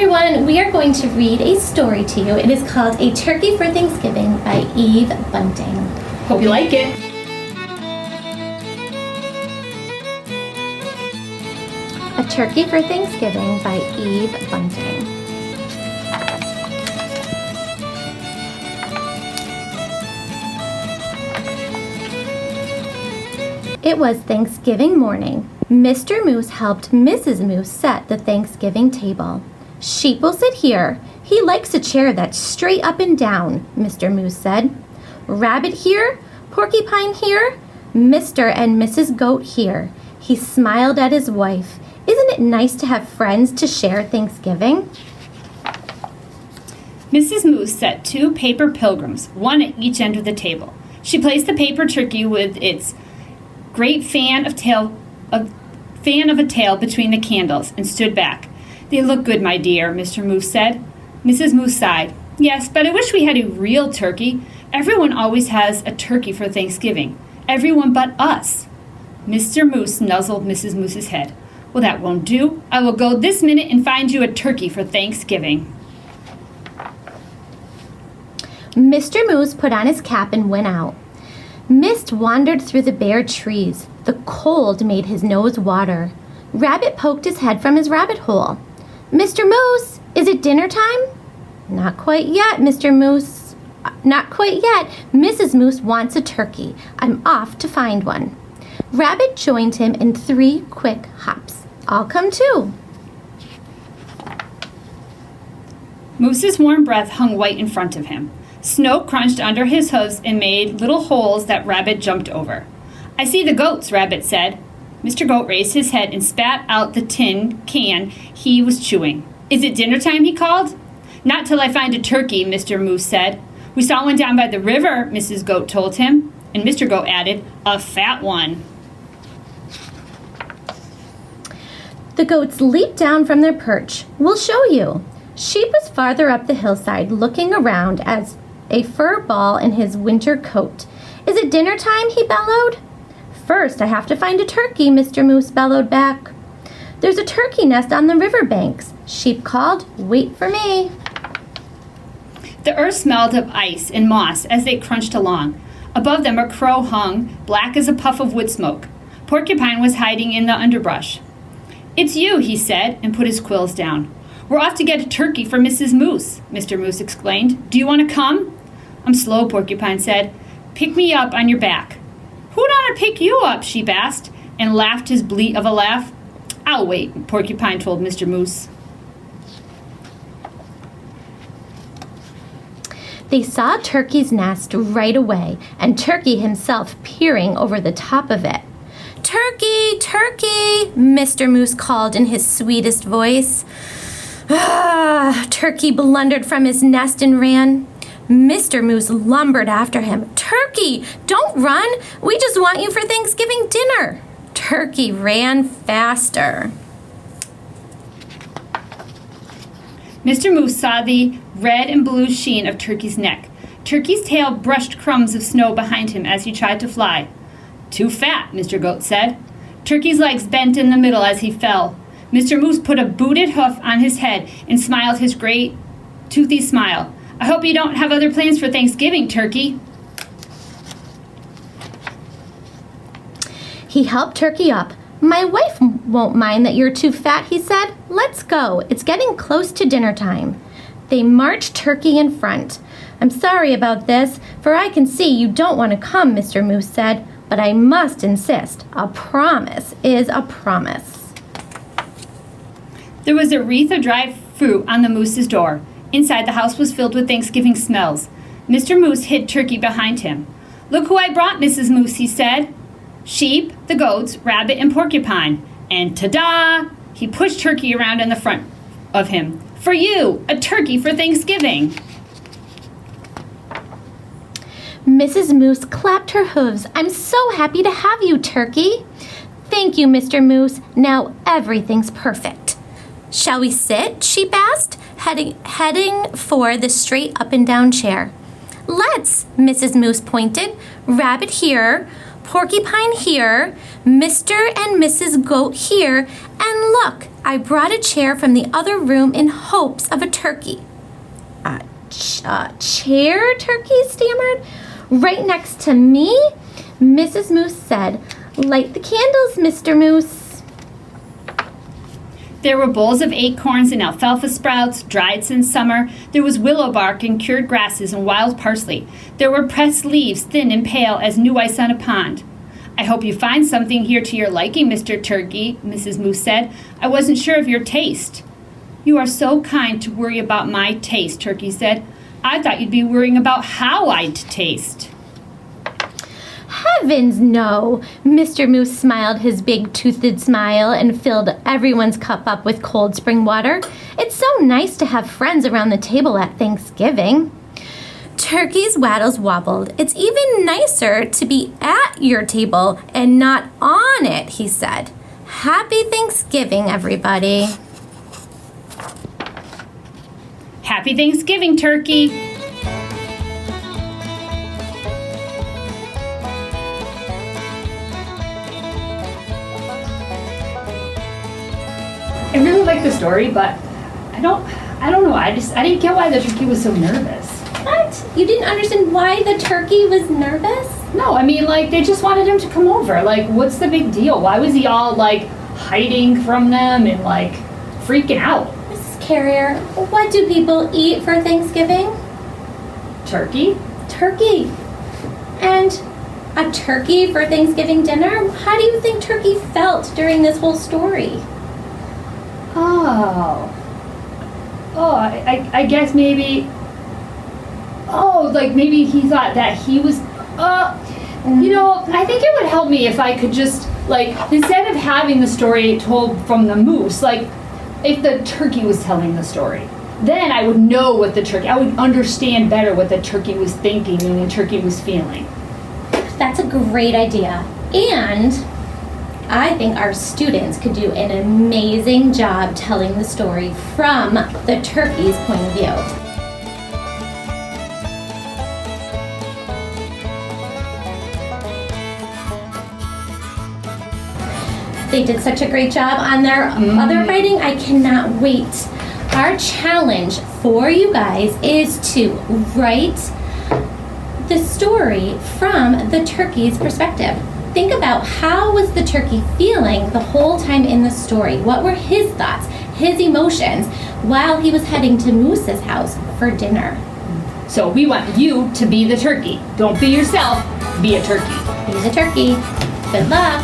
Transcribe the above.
everyone, we are going to read a story to you. It is called A Turkey for Thanksgiving by Eve Bunting. Hope you like it. A Turkey for Thanksgiving by Eve Bunting. It was Thanksgiving morning. Mr. Moose helped Mrs. Moose set the Thanksgiving table. Sheep will sit here. He likes a chair that's straight up and down, Mr. Moose said. Rabbit here, Porcupine here, Mr. and Mrs. Goat here. He smiled at his wife. Isn't it nice to have friends to share Thanksgiving? Mrs. Moose set 2 paper pilgrims, one at each end of the table. She placed the paper turkey with its great fan of a tail between the candles and stood back. They look good, my dear, Mr. Moose said. Mrs. Moose sighed. Yes, but I wish we had a real turkey. Everyone always has a turkey for Thanksgiving. Everyone but us. Mr. Moose nuzzled Mrs. Moose's head. Well, that won't do. I will go this minute and find you a turkey for Thanksgiving. Mr. Moose put on his cap and went out. Mist wandered through the bare trees. The cold made his nose water. Rabbit poked his head from his rabbit hole. Mr. Moose, is it dinner time? Not quite yet, Mr. Moose. Not quite yet. Mrs. Moose wants a turkey. I'm off to find one. Rabbit joined him in 3 quick hops. I'll come too. Moose's warm breath hung white in front of him. Snow crunched under his hooves and made little holes that Rabbit jumped over. I see the goats, Rabbit said. Mr. Goat raised his head and spat out the tin can he was chewing. Is it dinner time, he called. Not till I find a turkey, Mr. Moose said. We saw one down by the river, Mrs. Goat told him. And Mr. Goat added, a fat one. The goats leaped down from their perch. We'll show you. Sheep was farther up the hillside, looking around as a fur ball in his winter coat. Is it dinner time? He bellowed. First, I have to find a turkey, Mr. Moose bellowed back. There's a turkey nest on the riverbanks. Sheep called, wait for me. The earth smelled of ice and moss as they crunched along. Above them a crow hung, black as a puff of wood smoke. Porcupine was hiding in the underbrush. It's you, he said, and put his quills down. We're off to get a turkey for Mrs. Moose, Mr. Moose explained. Do you want to come? I'm slow, Porcupine said. Pick me up on your back. Who'd ought to pick you up? Sheep asked, and laughed his bleat of a laugh. I'll wait, Porcupine told Mr. Moose. They saw Turkey's nest right away, and Turkey himself peering over the top of it. Turkey, Turkey, Mr. Moose called in his sweetest voice. Turkey blundered from his nest and ran. Mr. Moose lumbered after him. Turkey, don't run. We just want you for Thanksgiving dinner. Turkey ran faster. Mr. Moose saw the red and blue sheen of Turkey's neck. Turkey's tail brushed crumbs of snow behind him as he tried to fly. Too fat, Mr. Goat said. Turkey's legs bent in the middle as he fell. Mr. Moose put a booted hoof on his head and smiled his great, toothy smile. I hope you don't have other plans for Thanksgiving, Turkey. He helped Turkey up. My wife won't mind that you're too fat, he said. Let's go. It's getting close to dinner time. They marched Turkey in front. I'm sorry about this, for I can see you don't want to come, Mr. Moose said, but I must insist. A promise is a promise. There was a wreath of dried fruit on the moose's door. Inside, the house was filled with Thanksgiving smells. Mr. Moose hid Turkey behind him. Look who I brought, Mrs. Moose, he said. Sheep, the goats, Rabbit, and Porcupine. And ta-da! He pushed Turkey around in the front of him. For you, a turkey for Thanksgiving. Mrs. Moose clapped her hooves. I'm so happy to have you, Turkey. Thank you, Mr. Moose. Now everything's perfect. Shall we sit? Sheep asked, heading for the straight up and down chair. Let's, Mrs. Moose pointed. Rabbit here, Porcupine here, Mr. and Mrs. Goat here, and look, I brought a chair from the other room in hopes of a turkey. A chair, Turkey stammered. Right next to me? Mrs. Moose said, "Light the candles, Mr. Moose." There were bowls of acorns and alfalfa sprouts, dried since summer. There was willow bark and cured grasses and wild parsley. There were pressed leaves, thin and pale as new ice on a pond. "I hope you find something here to your liking, Mr. Turkey," Mrs. Moose said. "I wasn't sure of your taste." "You are so kind to worry about my taste," Turkey said. "I thought you'd be worrying about how I'd taste." Heavens, no. Mr. Moose smiled his big toothed smile and filled everyone's cup up with cold spring water. It's so nice to have friends around the table at Thanksgiving. Turkey's wattles wobbled. "It's even nicer to be at your table and not on it," he said. "Happy Thanksgiving, everybody." Happy Thanksgiving, Turkey! I really like the story, but I don't know. I didn't get why the turkey was so nervous. What? You didn't understand why the turkey was nervous? No, I mean, like, they just wanted him to come over. Like, what's the big deal? Why was he all, like, hiding from them and, like, freaking out? Mrs. Carrier, what do people eat for Thanksgiving? Turkey? Turkey. And a turkey for Thanksgiving dinner? How do you think Turkey felt during this whole story? I guess maybe, like maybe he thought that he was, I think it would help me if I could just, like, instead of having the story told from the moose, like, if the turkey was telling the story, then I would know what I would understand better what the turkey was thinking and the turkey was feeling. That's a great idea. And I think our students could do an amazing job telling the story from the turkey's point of view. They did such a great job on their other writing. I cannot wait. Our challenge for you guys is to write the story from the turkey's perspective. Think about, how was the turkey feeling the whole time in the story? What were his thoughts, his emotions, while he was heading to Moose's house for dinner? So we want you to be the turkey. Don't be yourself, be a turkey. Be the turkey. Good luck.